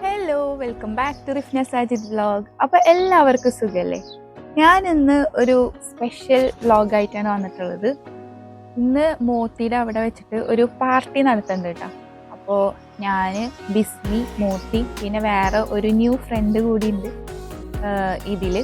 Hello, welcome back to Rifna Sajid vlog. അപ്പോൾ എല്ലാവർക്കും സുഖല്ലേ? ഞാൻ ഇന്ന് ഒരു സ്പെഷ്യൽ വ്ലോഗായിട്ടാണ് വന്നിട്ടുള്ളത്. ഇന്ന് മോത്തിയുടെ അവിടെ വെച്ചിട്ട് ഒരു പാർട്ടി നടത്തുന്നുണ്ട് കേട്ടോ. അപ്പോൾ ഞാൻ, ബിസ്മി, മോത്തി, പിന്നെ വേറെ ഒരു ന്യൂ ഫ്രണ്ട് കൂടി ഉണ്ട് ഇതിൽ.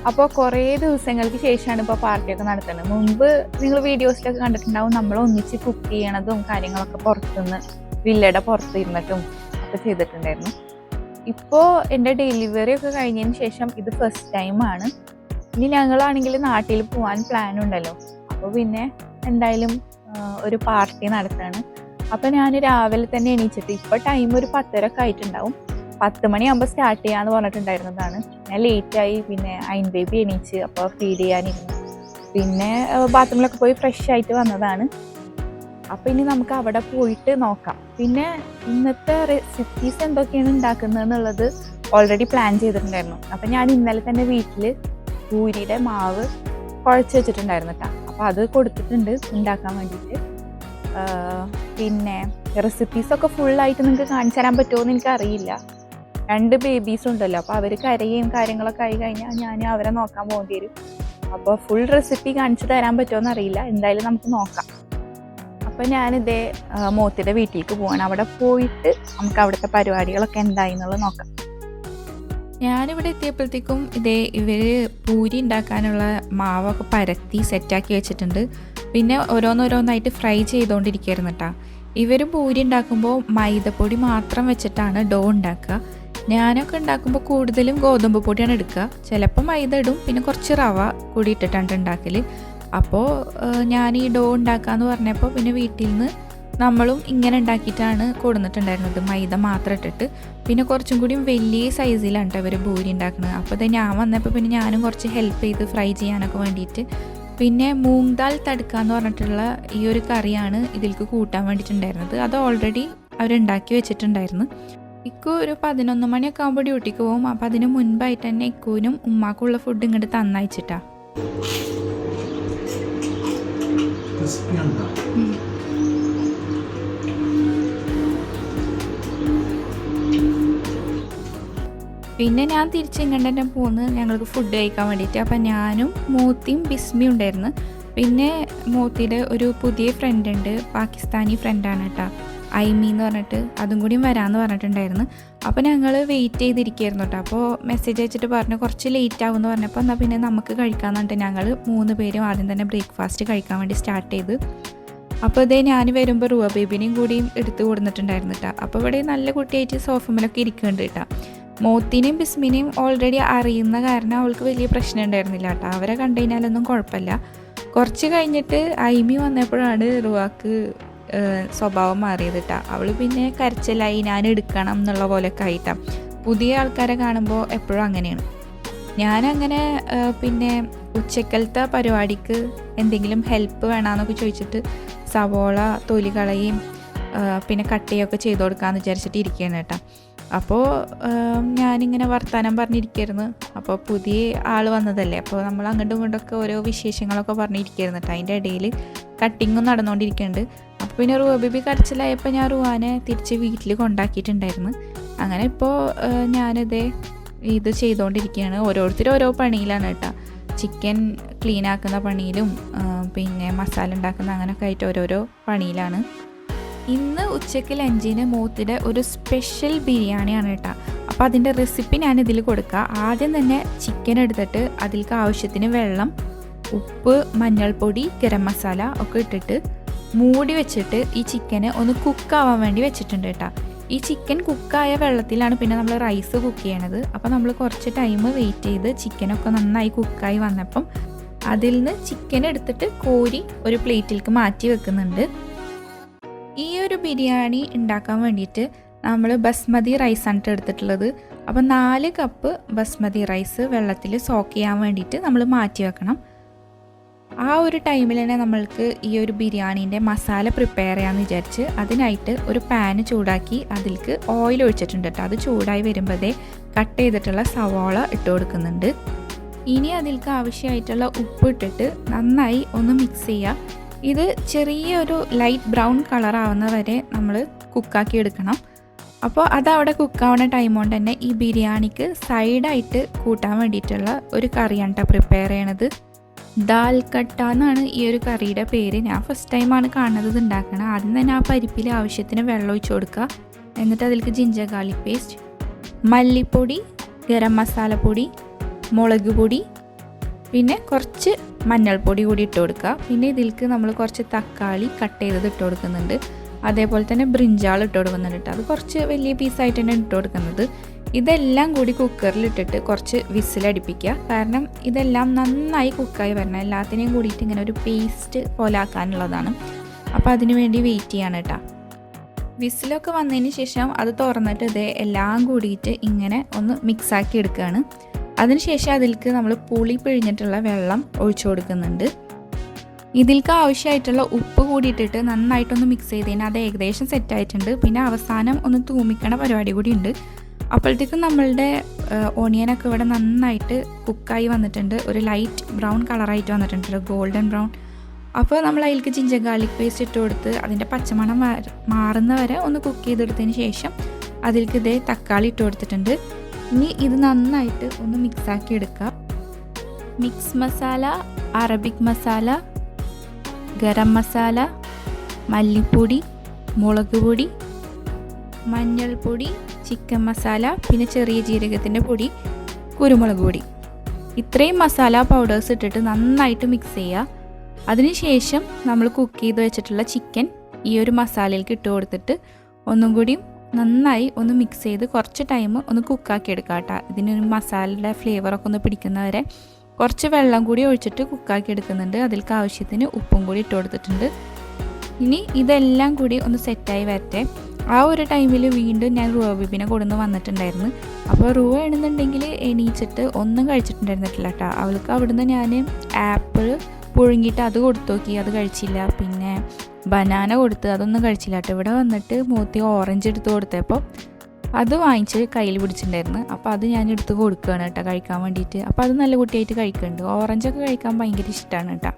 അപ്പോൾ കുറേ ദിവസങ്ങൾക്ക് ശേഷമാണ് ഇപ്പോൾ പാർട്ടിയൊക്കെ നടത്തുന്നത്. മുമ്പ് നിങ്ങൾ വീഡിയോസിലൊക്കെ കണ്ടിട്ടുണ്ടാവും, നമ്മൾ ഒന്നിച്ച് കുക്ക് ചെയ്യണതും കാര്യങ്ങളൊക്കെ പുറത്തുനിന്ന് വില്ലയുടെ പുറത്ത് ഇരുന്നിട്ടും ഒക്കെ ചെയ്തിട്ടുണ്ടായിരുന്നു. ഇപ്പോൾ എൻ്റെ ഡെലിവറി ഒക്കെ കഴിഞ്ഞതിന് ശേഷം ഇത് ഫസ്റ്റ് ടൈമാണ്. ഇനി ഞങ്ങളാണെങ്കിൽ നാട്ടിൽ പോകാൻ പ്ലാൻ ഉണ്ടല്ലോ, അപ്പോൾ പിന്നെ എന്തായാലും ഒരു പാർട്ടി നടത്തുകയാണ്. അപ്പോൾ ഞാൻ രാവിലെ തന്നെ എണീച്ചിട്ട്, ഇപ്പോൾ ടൈം ഒരു 10:30 ആയിട്ടുണ്ടാവും, 10 മണിയാകുമ്പോൾ സ്റ്റാർട്ട് ചെയ്യാമെന്ന് പറഞ്ഞിട്ടുണ്ടായിരുന്നതാണ്. ഞാൻ ലേറ്റായി, പിന്നെ അയിൻ ബേബി എണീച്ച്, അപ്പോൾ ഫീഡ് ചെയ്യാനിരുന്നു. പിന്നെ ബാത്റൂമിലൊക്കെ പോയി ഫ്രഷ് ആയിട്ട് വന്നതാണ്. അപ്പോൾ ഇനി നമുക്ക് അവിടെ പോയിട്ട് നോക്കാം. പിന്നെ ഇന്നത്തെ റെസിപ്പീസ് എന്തൊക്കെയാണ് ഉണ്ടാക്കുന്നതെന്നുള്ളത് ഓൾറെഡി പ്ലാൻ ചെയ്തിട്ടുണ്ടായിരുന്നു. അപ്പം ഞാൻ ഇന്നലെ തന്നെ വീട്ടിൽ പൂരിയുടെ മാവ് കുഴച്ച് വെച്ചിട്ടുണ്ടായിരുന്നു കേട്ടോ. അപ്പോൾ അത് കൊടുത്തിട്ടുണ്ട് ഉണ്ടാക്കാൻ വേണ്ടിയിട്ട്. പിന്നെ റെസിപ്പീസൊക്കെ ഫുള്ളായിട്ട് നിങ്ങൾക്ക് കാണിച്ചു തരാൻ പറ്റുമോ എന്ന് എനിക്കറിയില്ല. 2 ബേബീസ് ഉണ്ടല്ലോ, അപ്പോൾ അവർ കരയും കാര്യങ്ങളൊക്കെ ആയി കഴിഞ്ഞാൽ ഞാൻ അവരെ നോക്കാൻ പോകേണ്ടി വരും. അപ്പോൾ ഫുൾ റെസിപ്പി കാണിച്ചു തരാൻ പറ്റുമോ എന്നറിയില്ല, എന്തായാലും നമുക്ക് നോക്കാം. അപ്പോൾ ഞാനിതേ മോത്തിയുടെ വീട്ടിലേക്ക് പോവാണ്. അവിടെ പോയിട്ട് നമുക്ക് അവിടുത്തെ പരിപാടികളൊക്കെ എന്തായി എന്നുള്ളത് നോക്കാം. ഞാനിവിടെ എത്തിയപ്പോഴത്തേക്കും ഇവർ പൂരി ഉണ്ടാക്കാനുള്ള മാവൊക്കെ പരത്തി സെറ്റാക്കി വെച്ചിട്ടുണ്ട്. പിന്നെ ഓരോന്നോരോന്നായിട്ട് ഫ്രൈ ചെയ്തുകൊണ്ടിരിക്കുകയായിരുന്നു കേട്ടോ. ഇവർ പൂരി ഉണ്ടാക്കുമ്പോൾ മൈദപ്പൊടി മാത്രം വെച്ചിട്ടാണ് ഡോ ഉണ്ടാക്കുക. ഞാനൊക്കെ ഉണ്ടാക്കുമ്പോൾ കൂടുതലും ഗോതമ്പ് പൊടിയാണ് എടുക്കുക. ചിലപ്പോൾ മൈദ ഇടും, പിന്നെ കുറച്ച് റവ കൂടി ഇട്ടിട്ടാണ് ഉണ്ടാക്കൽ. അപ്പോൾ ഞാൻ ഈ ഡോ ഉണ്ടാക്കാമെന്ന് പറഞ്ഞപ്പോൾ പിന്നെ വീട്ടിൽ നിന്ന് നമ്മളും ഇങ്ങനെ ഉണ്ടാക്കിയിട്ടാണ് കൊടുത്തിട്ടുണ്ടായിരുന്നത്, മൈദ മാത്രം ഇട്ടിട്ട്. പിന്നെ കുറച്ചും കൂടി വലിയ സൈസിലാണ് കേട്ടോ ഇവർ പൂരി ഉണ്ടാക്കുന്നത്. അപ്പോൾ ഞാൻ വന്നപ്പോൾ പിന്നെ ഞാനും കുറച്ച് ഹെൽപ്പ് ചെയ്ത് ഫ്രൈ ചെയ്യാനൊക്കെ വേണ്ടിയിട്ട്. പിന്നെ മൂങ് ദാൽ തടുക്ക എന്ന് പറഞ്ഞിട്ടുള്ള ഈ ഒരു കറിയാണ് ഇതിലേക്ക് കൂട്ടാൻ വേണ്ടിയിട്ടുണ്ടായിരുന്നത്. അത് ഓൾറെഡി അവരുണ്ടാക്കി വെച്ചിട്ടുണ്ടായിരുന്നു. ഇക്കു ഒരു 11 മണിയൊക്കെ ആകുമ്പോൾ ഡ്യൂട്ടിക്ക് പോകും. അപ്പോൾ അതിന് മുൻപായിട്ട് തന്നെ ഇക്കുവിനും ഉമ്മാക്കുള്ള ഫുഡ് ഇങ്ങോട്ട് തന്നയച്ചിട്ടാ. പിന്നെ ഞാൻ തിരിച്ചിങ്ങോട്ട് തന്നെ പോകുന്നത് ഞങ്ങൾക്ക് ഫുഡ് കഴിക്കാൻ വേണ്ടിയിട്ട്. അപ്പം ഞാനും മോത്തിയും ബിസ്മിയും ഉണ്ടായിരുന്നു. പിന്നെ മോത്തിയുടെ ഒരു പുതിയ ഫ്രണ്ട് ഉണ്ട്, പാകിസ്ഥാനി ഫ്രണ്ടാണ് കേട്ടോ, ഐമി എന്ന് പറഞ്ഞിട്ട്, അതും കൂടിയും വരാമെന്ന് പറഞ്ഞിട്ടുണ്ടായിരുന്നു. അപ്പോൾ ഞങ്ങൾ വെയിറ്റ് ചെയ്തിരിക്കുകയായിരുന്നു കേട്ടോ. അപ്പോൾ മെസ്സേജ് അയച്ചിട്ട് പറഞ്ഞു കുറച്ച് ലേറ്റ് ആവും എന്ന് പറഞ്ഞപ്പോൾ എന്നാൽ പിന്നെ നമുക്ക് കഴിക്കാമെന്ന് പറഞ്ഞിട്ട് ഞങ്ങൾ 3 പേരും ആദ്യം തന്നെ ബ്രേക്ക്ഫാസ്റ്റ് കഴിക്കാൻ വേണ്ടി സ്റ്റാർട്ട് ചെയ്ത്. അപ്പോൾ ഞാൻ വരുമ്പോൾ റുവ ബേബിനെയും കൂടിയും എടുത്ത് കൊടുത്തിട്ടുണ്ടായിരുന്നു കേട്ടോ. അപ്പോൾ ഇവിടെ നല്ല കുട്ടിയായിട്ട് സോഫമ്മലൊക്കെ ഇരിക്കുന്നുണ്ട് കേട്ടോ. മോത്തിനെയും ബിസ്മിനെയും ഓൾറെഡി അറിയുന്ന കാരണം അവൾക്ക് വലിയ പ്രശ്നം ഉണ്ടായിരുന്നില്ല കേട്ടോ. അവരെ കണ്ടു കഴിഞ്ഞാലൊന്നും കുഴപ്പമില്ല. കുറച്ച് കഴിഞ്ഞിട്ട് ഐമി വന്നപ്പോഴാണ് റുവാക്ക് സ്വഭാവം മാറിയത് കേട്ടോ. അവൾ പിന്നെ കരച്ചിലായി, ഞാൻ എടുക്കണം എന്നുള്ള പോലെയൊക്കെ ആയിട്ടാണ്. പുതിയ ആൾക്കാരെ കാണുമ്പോൾ എപ്പോഴും അങ്ങനെയാണ്. ഞാനങ്ങനെ പിന്നെ ഉച്ചക്കലത്തെ പരിപാടിക്ക് എന്തെങ്കിലും ഹെൽപ്പ് വേണമെന്നൊക്കെ ചോദിച്ചിട്ട് സവോള തൊലി കളയും പിന്നെ കട്ടയൊക്കെ ചെയ്ത് കൊടുക്കാമെന്ന് വിചാരിച്ചിട്ട് ഇരിക്കുകയാണ് കേട്ടോ. അപ്പോൾ ഞാനിങ്ങനെ വർത്തമാനം പറഞ്ഞിരിക്കുകയായിരുന്നു. അപ്പോൾ പുതിയ ആൾ വന്നതല്ലേ, അപ്പോൾ നമ്മൾ അങ്ങോട്ടും ഇങ്ങോട്ടൊക്കെ ഓരോ വിശേഷങ്ങളൊക്കെ പറഞ്ഞിരിക്കുകയായിരുന്നു കേട്ടോ. അതിൻ്റെ ഇടയിൽ കട്ടിങ്ങും നടന്നുകൊണ്ടിരിക്കുന്നുണ്ട്. അപ്പോൾ പിന്നെ റുവ ബേബി കരച്ചിലായപ്പോൾ ഞാൻ റുവാനെ തിരിച്ച് വീട്ടിൽ കൊണ്ടാക്കിയിട്ടുണ്ടായിരുന്നു. അങ്ങനെ ഇപ്പോൾ ഇത് ചെയ്തുകൊണ്ടിരിക്കുകയാണ്. ഓരോരുത്തരും ഓരോ പണിയിലാണ് കേട്ടോ. ചിക്കൻ ക്ലീൻ ആക്കുന്ന പണിയിലും പിന്നെ മസാല ഉണ്ടാക്കുന്ന അങ്ങനെയൊക്കെ ആയിട്ട് ഓരോരോ പണിയിലാണ്. ഇന്ന് ഉച്ചയ്ക്ക് ലഞ്ചിന് മോത്തിയുടെ ഒരു സ്പെഷ്യൽ ബിരിയാണിയാണ് കേട്ടോ. അപ്പോൾ അതിൻ്റെ റെസിപ്പി ഞാനിതിൽ കൊടുക്കുക. ആദ്യം തന്നെ ചിക്കൻ എടുത്തിട്ട് അതിലേക്ക് ആവശ്യത്തിന് വെള്ളം, ഉപ്പ്, മഞ്ഞൾപ്പൊടി, ഗരം മസാല ഒക്കെ ഇട്ടിട്ട് മൂടി വെച്ചിട്ട് ഈ ചിക്കന് ഒന്ന് കുക്കാവാൻ വേണ്ടി വെച്ചിട്ടുണ്ട് കേട്ടോ. ഈ ചിക്കൻ കുക്കായ വെള്ളത്തിലാണ് പിന്നെ നമ്മൾ റൈസ് കുക്ക് ചെയ്യണത്. അപ്പോൾ നമ്മൾ കുറച്ച് ടൈം വെയിറ്റ് ചെയ്ത് ചിക്കനൊക്കെ നന്നായി കുക്കായി വന്നപ്പം അതിൽ നിന്ന് ചിക്കൻ എടുത്തിട്ട് കോരി ഒരു പ്ലേറ്റിലേക്ക് മാറ്റി വെക്കുന്നുണ്ട്. ഈ ഒരു ബിരിയാണി ഉണ്ടാക്കാൻ വേണ്ടിയിട്ട് നമ്മൾ ബസ്മതി റൈസാണ് എടുത്തിട്ടുള്ളത്. അപ്പോൾ 4 കപ്പ് ബസ്മതി റൈസ് വെള്ളത്തിൽ സോക്ക് ചെയ്യാൻ വേണ്ടിയിട്ട് നമ്മൾ മാറ്റി വെക്കണം. ആ ഒരു ടൈമിൽ തന്നെ നമ്മൾക്ക് ഈ ഒരു ബിരിയാണീൻ്റെ മസാല പ്രിപ്പയർ ചെയ്യാമെന്ന് വിചാരിച്ച് അതിനായിട്ട് ഒരു പാന് ചൂടാക്കി അതിലേക്ക് ഓയിൽ ഒഴിച്ചിട്ടുണ്ട് കേട്ടോ. അത് ചൂടായി വരുമ്പോഴേ കട്ട് ചെയ്തിട്ടുള്ള സവാള ഇട്ട് കൊടുക്കുന്നുണ്ട്. ഇനി അതിലേക്ക് ആവശ്യമായിട്ടുള്ള ഉപ്പ് ഇട്ടിട്ട് നന്നായി ഒന്ന് മിക്സ് ചെയ്യുക. ഇത് ചെറിയൊരു ലൈറ്റ് ബ്രൗൺ കളർ ആവുന്ന വരെ നമ്മൾ കുക്കാക്കി എടുക്കണം. അപ്പോൾ അതവിടെ കുക്കാവുന്ന ടൈം കൊണ്ട് തന്നെ ഈ ബിരിയാണിക്ക് സൈഡായിട്ട് കൂട്ടാൻ വേണ്ടിയിട്ടുള്ള ഒരു കറിയാണ് കേട്ടോ പ്രിപ്പയർ ചെയ്യണത്. ദാൽ കട്ട എന്നാണ് ഈ ഒരു കറിയുടെ പേര്. ഞാൻ ഫസ്റ്റ് ടൈമാണ് കാണുന്നത് ഇത് ഉണ്ടാക്കണം. ആദ്യം തന്നെ ആ പരിപ്പിൽ ആവശ്യത്തിന് വെള്ളം ഒഴിച്ച് കൊടുക്കുക. എന്നിട്ട് അതിലേക്ക് ജിഞ്ചർ ഗാർലിക് പേസ്റ്റ്, മല്ലിപ്പൊടി, ഗരം മസാലപ്പൊടി, മുളക് പൊടി, പിന്നെ കുറച്ച് മഞ്ഞൾപ്പൊടി കൂടി ഇട്ട് കൊടുക്കുക. പിന്നെ ഇതിലേക്ക് നമ്മൾ കുറച്ച് തക്കാളി കട്ട് ചെയ്തത് ഇട്ട് കൊടുക്കുന്നുണ്ട്. അതേപോലെ തന്നെ ബ്രിഞ്ചാൾ ഇട്ട് കൊടുക്കുന്നുണ്ട്. അത് കുറച്ച് വലിയ പീസായിട്ട് തന്നെ ഇട്ട് കൊടുക്കുന്നത്. ഇതെല്ലാം കൂടി കുക്കറിലിട്ടിട്ട് കുറച്ച് വിസിലടിപ്പിക്കുക. കാരണം ഇതെല്ലാം നന്നായി കുക്കായി വരണം. എല്ലാത്തിനെയും കൂടിയിട്ട് ഇങ്ങനെ ഒരു പേസ്റ്റ് പോലെ ആക്കാനുള്ളതാണ്. അപ്പോൾ അതിന് വേണ്ടി വെയിറ്റ് ചെയ്യാണ് കേട്ടോ. വിസിലൊക്കെ വന്നതിന് ശേഷം അത് തുറന്നിട്ട് ഇത് എല്ലാം കൂടിയിട്ട് ഇങ്ങനെ ഒന്ന് മിക്സാക്കി എടുക്കുകയാണ്. അതിനുശേഷം അതിലേക്ക് നമ്മൾ പുളി പിഴിഞ്ഞിട്ടുള്ള വെള്ളം ഒഴിച്ചു കൊടുക്കുന്നുണ്ട്. ഇതിലേക്ക് ആവശ്യമായിട്ടുള്ള ഉപ്പ് കൂടിയിട്ടിട്ട് നന്നായിട്ടൊന്ന് മിക്സ് ചെയ്ത് കഴിഞ്ഞാൽ അത് ഏകദേശം സെറ്റായിട്ടുണ്ട്. പിന്നെ അവസാനം ഒന്ന് തൂമിക്കണ പരിപാടി കൂടി ഉണ്ട്. അപ്പോഴത്തേക്കും നമ്മളുടെ ഓണിയനൊക്കെ ഇവിടെ നന്നായിട്ട് കുക്കായി വന്നിട്ടുണ്ട്. ഒരു ലൈറ്റ് ബ്രൗൺ കളറായിട്ട് വന്നിട്ടുണ്ട്, ഗോൾഡൻ ബ്രൗൺ. അപ്പോൾ നമ്മൾ അതിലേക്ക് ജിഞ്ചർ ഗാർലിക് പേസ്റ്റ് ഇട്ട് കൊടുത്ത് അതിൻ്റെ പച്ചമണം മാറുന്ന വരെ ഒന്ന് കുക്ക് ചെയ്തെടുത്തതിന് ശേഷം അതിലേക്ക് ഇതേ തക്കാളി ഇട്ട് കൊടുത്തിട്ടുണ്ട്. ഇനി ഇത് നന്നായിട്ട് ഒന്ന് മിക്സാക്കി എടുക്കുക. മിക്സ് മസാല, അറബിക് മസാല, ഗരം മസാല, മല്ലിപ്പൊടി, മുളക് പൊടി, മഞ്ഞൾപ്പൊടി, ചിക്കൻ മസാല, പിന്നെ ചെറിയ ജീരകത്തിൻ്റെ പൊടി, കുരുമുളക് പൊടി, ഇത്രയും മസാല പൗഡേഴ്സ് ഇട്ടിട്ട് നന്നായിട്ട് മിക്സ് ചെയ്യുക. അതിനുശേഷം നമ്മൾ കുക്ക് ചെയ്ത് വെച്ചിട്ടുള്ള ചിക്കൻ ഈ ഒരു മസാലയിലേക്ക് ഇട്ട് കൊടുത്തിട്ട് ഒന്നും കൂടി നന്നായി ഒന്ന് മിക്സ് ചെയ്ത് കുറച്ച് ടൈം ഒന്ന് കുക്കാക്കി എടുക്കുക കേട്ടോ. ഇതിനൊരു മസാലയുടെ ഫ്ലേവറൊക്കെ ഒന്ന് പിടിക്കുന്നവരെ കുറച്ച് വെള്ളം കൂടി ഒഴിച്ചിട്ട് കുക്കാക്കി എടുക്കുന്നുണ്ട്. അതിലേക്ക് ആവശ്യത്തിന് ഉപ്പും കൂടി ഇട്ട് കൊടുത്തിട്ടുണ്ട്. ഇനി ഇതെല്ലാം കൂടി ഒന്ന് സെറ്റായി വരട്ടെ. ആ ഒരു ടൈമിൽ വീണ്ടും ഞാൻ റുവ ബീബിനെ കൊടുന്ന് വന്നിട്ടുണ്ടായിരുന്നു. അപ്പോൾ റുവ എഴുന്നുണ്ടെങ്കിൽ എണീച്ചിട്ട് ഒന്നും കഴിച്ചിട്ടുണ്ടായിരുന്നിട്ടില്ല കേട്ടോ. അവൾക്ക് അവിടുന്ന് ഞാൻ ആപ്പിൾ പുഴുങ്ങിയിട്ട് അത് കൊടുത്തു നോക്കി, അത് കഴിച്ചില്ല. പിന്നെ ബനാന കൊടുത്ത്, അതൊന്നും കഴിച്ചില്ല കേട്ടോ. ഇവിടെ വന്നിട്ട് മൂത്തി ഓറഞ്ച് എടുത്ത് കൊടുത്തപ്പോൾ അത് വാങ്ങിച്ച് കയ്യിൽ പിടിച്ചിട്ടുണ്ടായിരുന്നു. അപ്പോൾ അത് ഞാൻ എടുത്ത് കൊടുക്കുകയാണ് കേട്ടോ കഴിക്കാൻ വേണ്ടിയിട്ട്. അപ്പോൾ അത് നല്ല കുട്ടിയായിട്ട് കഴിക്കുന്നുണ്ട്. ഓറഞ്ചൊക്കെ കഴിക്കാൻ ഭയങ്കര ഇഷ്ടമാണ് കേട്ടോ.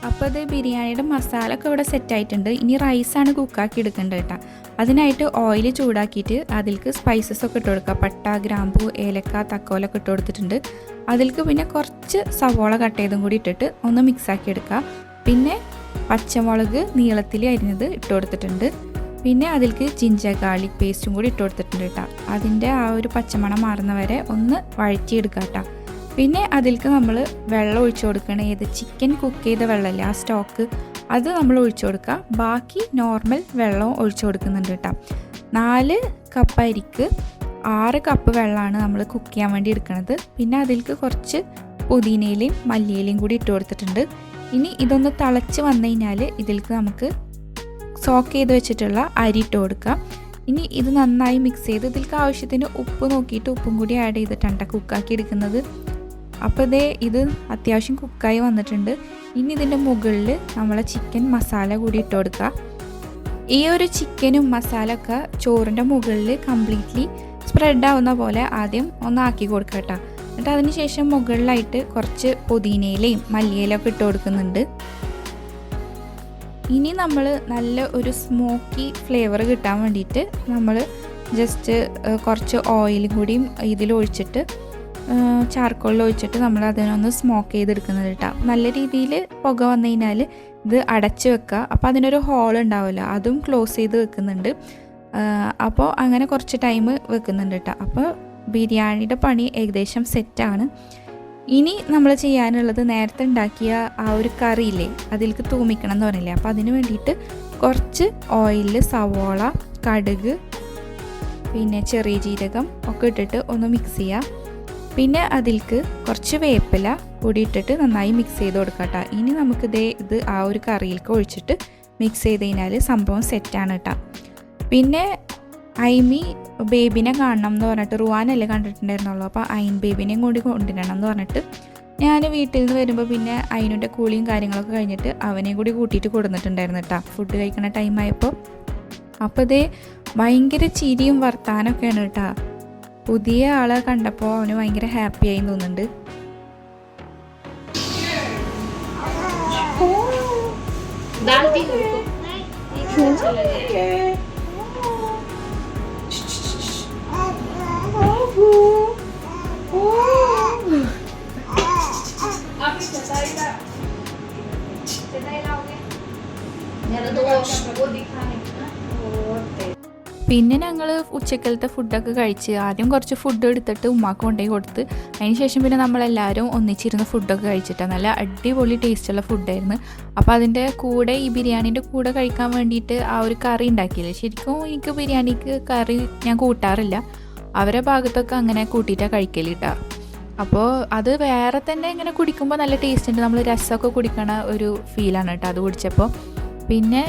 അപ്പോൾ അത് ബിരിയാണിയുടെ മസാല ഒക്കെ ഇവിടെ സെറ്റായിട്ടുണ്ട്. ഇനി റൈസാണ് കുക്കാക്കി എടുക്കേണ്ടത് കേട്ടോ. അതിനായിട്ട് ഓയിൽ ചൂടാക്കിയിട്ട് അതിലേക്ക് സ്പൈസസ് ഒക്കെ ഇട്ട് കൊടുക്കുക. പട്ട, ഗ്രാമ്പൂ, ഏലക്ക, തക്കോലൊക്കെ ഇട്ട് കൊടുത്തിട്ടുണ്ട്. അതിലേക്ക് പിന്നെ കുറച്ച് സവോള കട്ട് ചെയ്തും കൂടി ഇട്ടിട്ട് ഒന്ന് മിക്സാക്കി എടുക്കുക. പിന്നെ പച്ചമുളക് നീളത്തിൽ അരിഞ്ഞത് ഇട്ട് കൊടുത്തിട്ടുണ്ട്. പിന്നെ അതിലേക്ക് ജിഞ്ചർ ഗാർലിക് പേസ്റ്റും കൂടി ഇട്ട് കൊടുത്തിട്ടുണ്ട് കേട്ടോ. അതിൻ്റെ ആ ഒരു പച്ചമണം മാറുന്ന വരെ ഒന്ന് വഴറ്റിയെടുക്കുക കേട്ടോ. പിന്നെ അതിലേക്ക് നമ്മൾ വെള്ളം ഒഴിച്ചു കൊടുക്കണം. ഏത് ചിക്കൻ കുക്ക് ചെയ്ത വെള്ളമല്ലേ, ആ സ്റ്റോക്ക്, അത് നമ്മൾ ഒഴിച്ചു കൊടുക്കുക. ബാക്കി നോർമൽ വെള്ളവും ഒഴിച്ചു കൊടുക്കുന്നുണ്ട് കേട്ടോ. 4 കപ്പ് അരിക്ക് 6 കപ്പ് വെള്ളമാണ് നമ്മൾ കുക്ക് ചെയ്യാൻ വേണ്ടി എടുക്കുന്നത്. പിന്നെ അതിലേക്ക് കുറച്ച് പുതിനയിലയും മല്ലിയിലയും കൂടി ഇട്ട് കൊടുത്തിട്ടുണ്ട്. ഇനി ഇതൊന്ന് തിളച്ച് വന്നു കഴിഞ്ഞാൽ ഇതിലേക്ക് നമുക്ക് സോക്ക് ചെയ്ത് വെച്ചിട്ടുള്ള അരി ഇട്ട് കൊടുക്കുക. ഇനി ഇത് നന്നായി മിക്സ് ചെയ്ത് ഇതിലേക്ക് ആവശ്യത്തിന് ഉപ്പ് നോക്കിയിട്ട് ഉപ്പും കൂടി ആഡ് ചെയ്തിട്ടാണ് കുക്കാക്കി എടുക്കുന്നത്. അപ്പോൾ ഇത് അത്യാവശ്യം കുക്കായി വന്നിട്ടുണ്ട്. ഇനി ഇതിൻ്റെ മുകളിൽ നമ്മളെ ചിക്കൻ മസാല കൂടി ഇട്ട് കൊടുക്കുക. ഈ ഒരു ചിക്കനും മസാല ഒക്കെ ചോറിൻ്റെ മുകളിൽ കംപ്ലീറ്റ്ലി സ്പ്രെഡ് ആവുന്ന പോലെ ആദ്യം ഒന്ന് ആക്കി കൊടുക്കുക കേട്ടോ. എന്നിട്ട് അതിന് ശേഷം മുകളിലായിട്ട് കുറച്ച് പുതിനയിലയും മല്ലിയിലയും ഒക്കെ ഇട്ട് കൊടുക്കുന്നുണ്ട്. ഇനി നമ്മൾ നല്ല ഒരു സ്മോക്കി ഫ്ലേവർ കിട്ടാൻ വേണ്ടിയിട്ട് നമ്മൾ ജസ്റ്റ് കുറച്ച് ഓയിലും കൂടിയും ഇതിലൊഴിച്ചിട്ട് ചാർക്കോളിൽ ഒഴിച്ചിട്ട് നമ്മൾ അതിനൊന്ന് സ്മോക്ക് ചെയ്തെടുക്കുന്നത് കേട്ടോ. നല്ല രീതിയിൽ പുക വന്നു കഴിഞ്ഞാൽ ഇത് അടച്ച് വെക്കുക. അപ്പോൾ അതിനൊരു ഹോൾ ഉണ്ടാവില്ല, അതും ക്ലോസ് ചെയ്ത് വെക്കുന്നുണ്ട്. അപ്പോൾ അങ്ങനെ കുറച്ച് ടൈം വെക്കുന്നുണ്ട് കേട്ടോ. അപ്പോൾ ബിരിയാണിയുടെ പണി ഏകദേശം സെറ്റാണ്. ഇനി നമ്മൾ ചെയ്യാനുള്ളത് നേരത്തെ ഉണ്ടാക്കിയ ആ ഒരു കറിയില്ലേ, അതിലേക്ക് തൂമിക്കണം എന്ന് പറഞ്ഞില്ലേ. അപ്പോൾ അതിന് വേണ്ടിയിട്ട് കുറച്ച് ഓയിലിൽ സവോള, കടുക്, പിന്നെ ചെറിയ ജീരകം ഒക്കെ ഇട്ടിട്ട് ഒന്ന് മിക്സ് ചെയ്യുക. പിന്നെ അതിലേക്ക് കുറച്ച് വേപ്പില കൂടി ഇട്ടിട്ട് നന്നായി മിക്സ് ചെയ്ത് കൊടുക്കാം കേട്ടോ. ഇനി ഇത് ആ ഒരു കറിയിലേക്ക് ഒഴിച്ചിട്ട് മിക്സ് ചെയ്ത് കഴിഞ്ഞാൽ സംഭവം സെറ്റാണ് കേട്ടോ. പിന്നെ ഐമി ബേബിനെ കാണണം എന്ന് പറഞ്ഞിട്ട്, റുവാനല്ലേ കണ്ടിട്ടുണ്ടായിരുന്നുള്ളൂ. അപ്പോൾ ഐൻ ബേബിനെയും കൂടി കൊണ്ടുവരണം എന്ന് പറഞ്ഞിട്ട് ഞാൻ വീട്ടിൽ നിന്ന് വരുമ്പോൾ പിന്നെ അതിൻ്റെ കൂളിയും കാര്യങ്ങളൊക്കെ കഴിഞ്ഞിട്ട് അവനെയും കൂടി കൂട്ടിയിട്ട് കൊടുത്തിട്ടുണ്ടായിരുന്നു കേട്ടോ ഫുഡ് കഴിക്കുന്ന ടൈമായപ്പോൾ. അപ്പോൾ ഭയങ്കര ചിരിയും വർത്താനമൊക്കെയാണ് കേട്ടോ. പുതിയ ആളെ കണ്ടപ്പോൾ അവന് ഭയങ്കര ഹാപ്പിയായി തോന്നുന്നുണ്ട്. പിന്നെ ഞങ്ങൾ ഉച്ചക്കലത്തെ ഫുഡൊക്കെ കഴിച്ച് ആദ്യം കുറച്ച് ഫുഡ് എടുത്തിട്ട് ഉമ്മാക്ക് കൊണ്ടുപോയി കൊടുത്ത് അതിന് ശേഷം പിന്നെ നമ്മളെല്ലാവരും ഒന്നിച്ചിരുന്ന് ഫുഡൊക്കെ കഴിച്ചിട്ടാണ്. നല്ല അടിപൊളി ടേസ്റ്റുള്ള ഫുഡായിരുന്നു. അപ്പോൾ അതിൻ്റെ കൂടെ ഈ ബിരിയാണീൻ്റെ കൂടെ കഴിക്കാൻ വേണ്ടിയിട്ട് ആ ഒരു കറി ഉണ്ടാക്കിയില്ലേ, ശരിക്കും എനിക്ക് ബിരിയാണിക്ക് കറി ഞാൻ കൂട്ടാറില്ല, അവരെ ഭാഗത്തൊക്കെ അങ്ങനെ കൂട്ടിയിട്ടാണ് കഴിക്കലിട്ടാ. അപ്പോൾ അത് വേറെ തന്നെ ഇങ്ങനെ കുടിക്കുമ്പോൾ നല്ല ടേസ്റ്റ് ഉണ്ട്, നമ്മൾ രസമൊക്കെ കുടിക്കണ ഒരു ഫീലാണ് കേട്ടോ അത് കുടിച്ചപ്പോൾ. പിന്നെ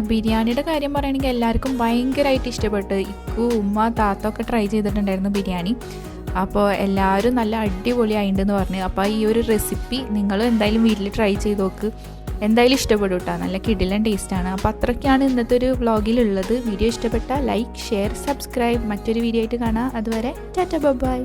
ബിരിയാണിയുടെ കാര്യം പറയുകയാണെങ്കിൽ എല്ലാവർക്കും ഭയങ്കരമായിട്ട് ഇഷ്ടപ്പെട്ട്. ഇക്കു ഉമ്മ താത്ത ഒക്കെ ട്രൈ ചെയ്തിട്ടുണ്ടായിരുന്നു ബിരിയാണി. അപ്പോൾ എല്ലാവരും നല്ല അടിപൊളിയായിട്ടുണ്ടെന്ന് പറഞ്ഞു. അപ്പോൾ ഈ ഒരു റെസിപ്പി നിങ്ങൾ എന്തായാലും വീട്ടിൽ ട്രൈ ചെയ്ത് നോക്ക്, എന്തായാലും ഇഷ്ടപ്പെടും കേട്ടോ, നല്ല കിടിലൻ ടേസ്റ്റാണ്. അപ്പോൾ അത്രയ്ക്കാണ് ഇന്നത്തെ ഒരു വ്ളോഗിലുള്ളത്. വീഡിയോ ഇഷ്ടപ്പെട്ടാൽ ലൈക്ക്, ഷെയർ, സബ്സ്ക്രൈബ്. മറ്റൊരു വീഡിയോ ആയിട്ട് കാണാം. അതുവരെ ടാറ്റ ബൈ.